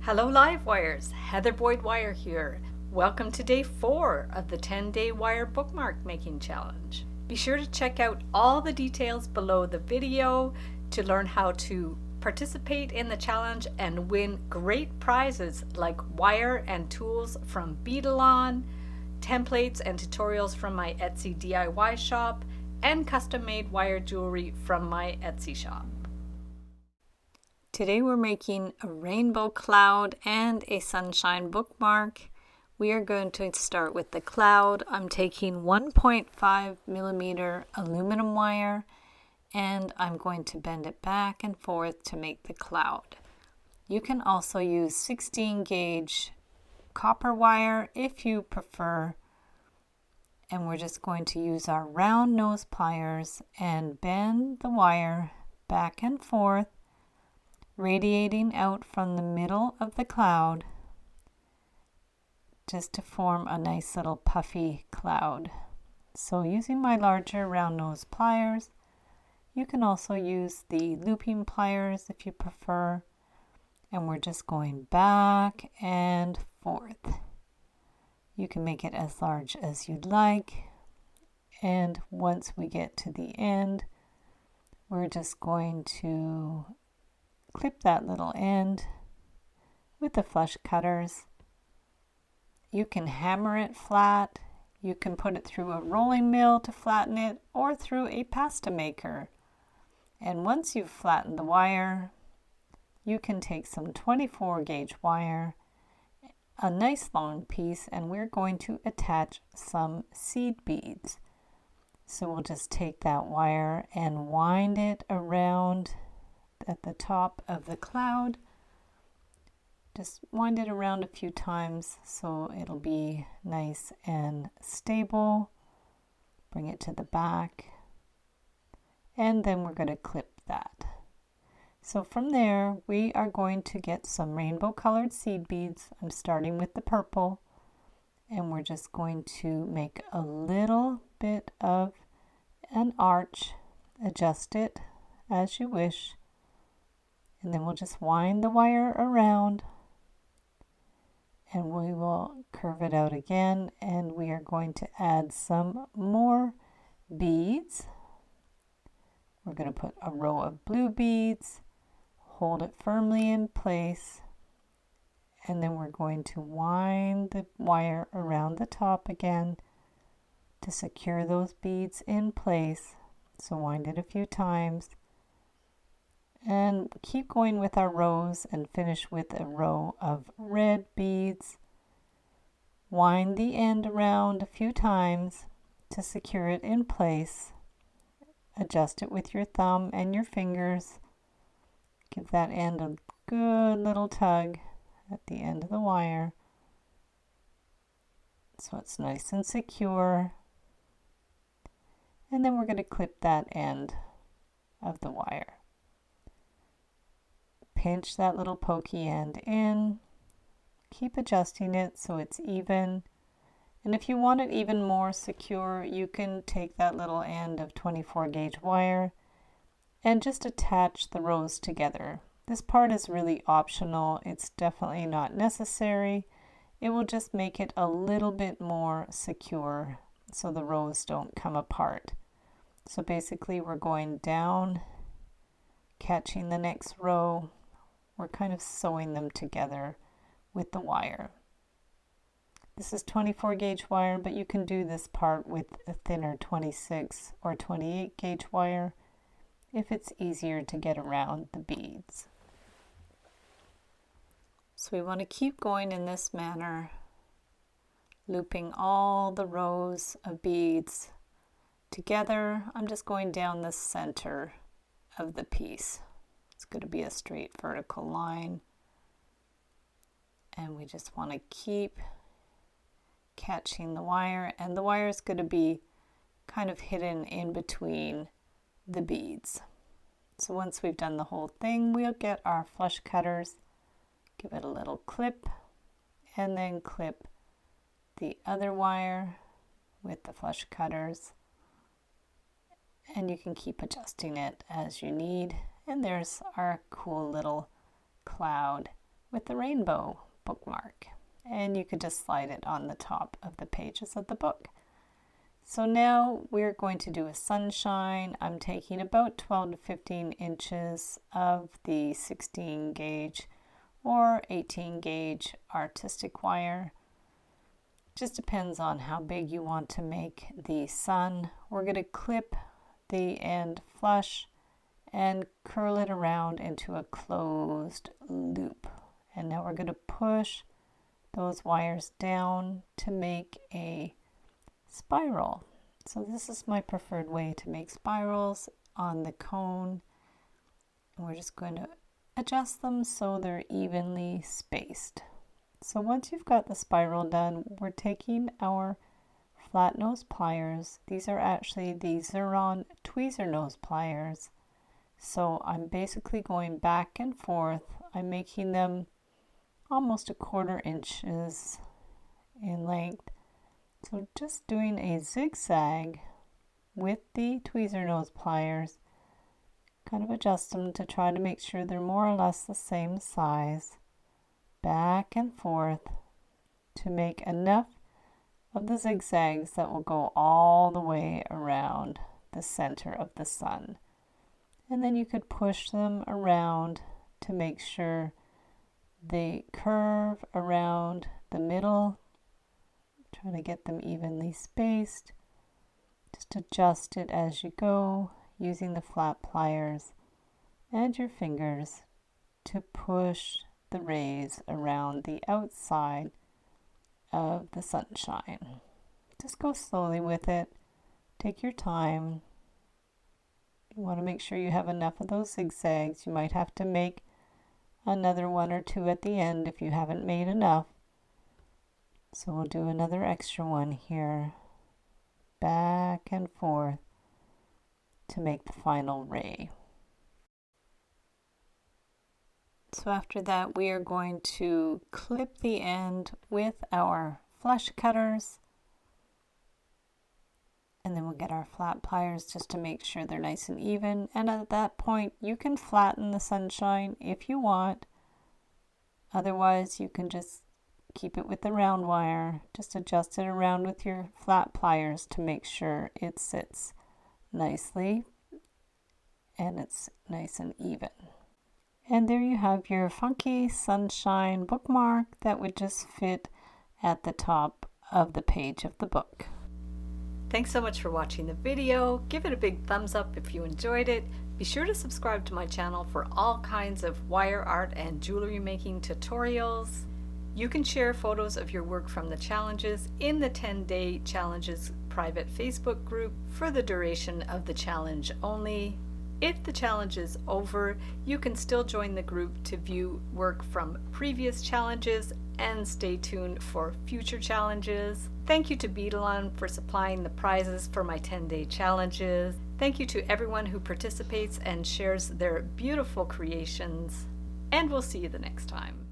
Hello Livewires, Heather Boyd Wire here. Welcome to day 4 of the 10-day wire bookmark making challenge. Be sure to check out all the details below the video to learn how to participate in the challenge and win great prizes like wire and tools from Beadalon, templates and tutorials from my Etsy DIY shop, and custom-made wire jewelry from my Etsy shop. Today we're making a rainbow cloud and a sunshine bookmark. We are going to start with the cloud. I'm taking 1.5 millimeter aluminum wire and I'm going to bend it back and forth to make the cloud. You can also use 16 gauge copper wire if you prefer. And we're just going to use our round nose pliers and bend the wire back and forth, radiating out from the middle of the cloud just to form a nice little puffy cloud. So using my larger round nose pliers, you can also use the looping pliers if you prefer, and we're just going back and forth. You can make it as large as you'd like, and once we get to the end, we're just going to clip that little end with the flush cutters. You can hammer it flat, you can put it through a rolling mill to flatten it, or through a pasta maker. And once you've flattened the wire, you can take some 24 gauge wire, a nice long piece, and we're going to attach some seed beads. So we'll just take that wire and wind it around at the top of the cloud. Just wind it around a few times so it'll be nice and stable. Bring it to the back, and then we're going to clip that. So from there we are going to get some rainbow colored seed beads. I'm starting with the purple, and we're just going to make a little bit of an arch, adjust it as you wish. And then we'll just wind the wire around and we will curve it out again, and we are going to add some more beads. We're going to put a row of blue beads, hold it firmly in place, and then we're going to wind the wire around the top again to secure those beads in place. So wind it a few times. And keep going with our rows and finish with a row of red beads. Wind the end around a few times to secure it in place. Adjust it with your thumb and your fingers. Give that end a good little tug at the end of the wire so it's nice and secure. And then we're going to clip that end of the wire. Pinch that little pokey end in, keep adjusting it so it's even, and if you want it even more secure, you can take that little end of 24 gauge wire and just attach the rows together. This part is really optional, it's definitely not necessary. It will just make it a little bit more secure so the rows don't come apart. So basically we're going down, catching the next row. We're kind of sewing them together with the wire. This is 24 gauge wire, but you can do this part with a thinner 26 or 28 gauge wire if it's easier to get around the beads. So we want to keep going in this manner, looping all the rows of beads together. I'm just going down the center of the piece. It's going to be a straight vertical line, and we just want to keep catching the wire, and the wire is going to be kind of hidden in between the beads. So once we've done the whole thing, we'll get our flush cutters, give it a little clip, and then clip the other wire with the flush cutters, and you can keep adjusting it as you need. And there's our cool little cloud with the rainbow bookmark. And you could just slide it on the top of the pages of the book. So now we're going to do a sunshine. I'm taking about 12 to 15 inches of the 16 gauge or 18 gauge artistic wire. Just depends on how big you want to make the sun. We're going to clip the end flush and curl it around into a closed loop. And now we're going to push those wires down to make a spiral. So this is my preferred way to make spirals on the cone. And we're just going to adjust them so they're evenly spaced. So once you've got the spiral done, we're taking our flat nose pliers. These are actually the Xeron tweezer nose pliers. So I'm basically going back and forth. I'm making them almost 1/4 inches in length. So just doing a zigzag with the tweezer nose pliers, kind of adjust them to try to make sure they're more or less the same size. Back and forth to make enough of the zigzags that will go all the way around the center of the sun. And then you could push them around to make sure they curve around the middle. Trying to get them evenly spaced. Just adjust it as you go using the flat pliers and your fingers to push the rays around the outside of the sunshine. Just go slowly with it. Take your time. You want to make sure you have enough of those zigzags. You might have to make another 1 or 2 at the end if you haven't made enough. So we'll do another extra one here. Back and forth to make the final ray. So after that, we are going to clip the end with our flush cutters. And then we'll get our flat pliers just to make sure they're nice and even. And at that point, you can flatten the sunshine if you want. Otherwise, you can just keep it with the round wire. Just adjust it around with your flat pliers to make sure it sits nicely and it's nice and even. And there you have your funky sunshine bookmark that would just fit at the top of the page of the book. Thanks so much for watching the video. Give it a big thumbs up if you enjoyed it. Be sure to subscribe to my channel for all kinds of wire art and jewelry making tutorials. You can share photos of your work from the challenges in the 10-day challenges private Facebook group for the duration of the challenge only. If the challenge is over, you can still join the group to view work from previous challenges and stay tuned for future challenges. Thank you to Beadalon for supplying the prizes for my 10-day challenges. Thank you to everyone who participates and shares their beautiful creations. And we'll see you the next time.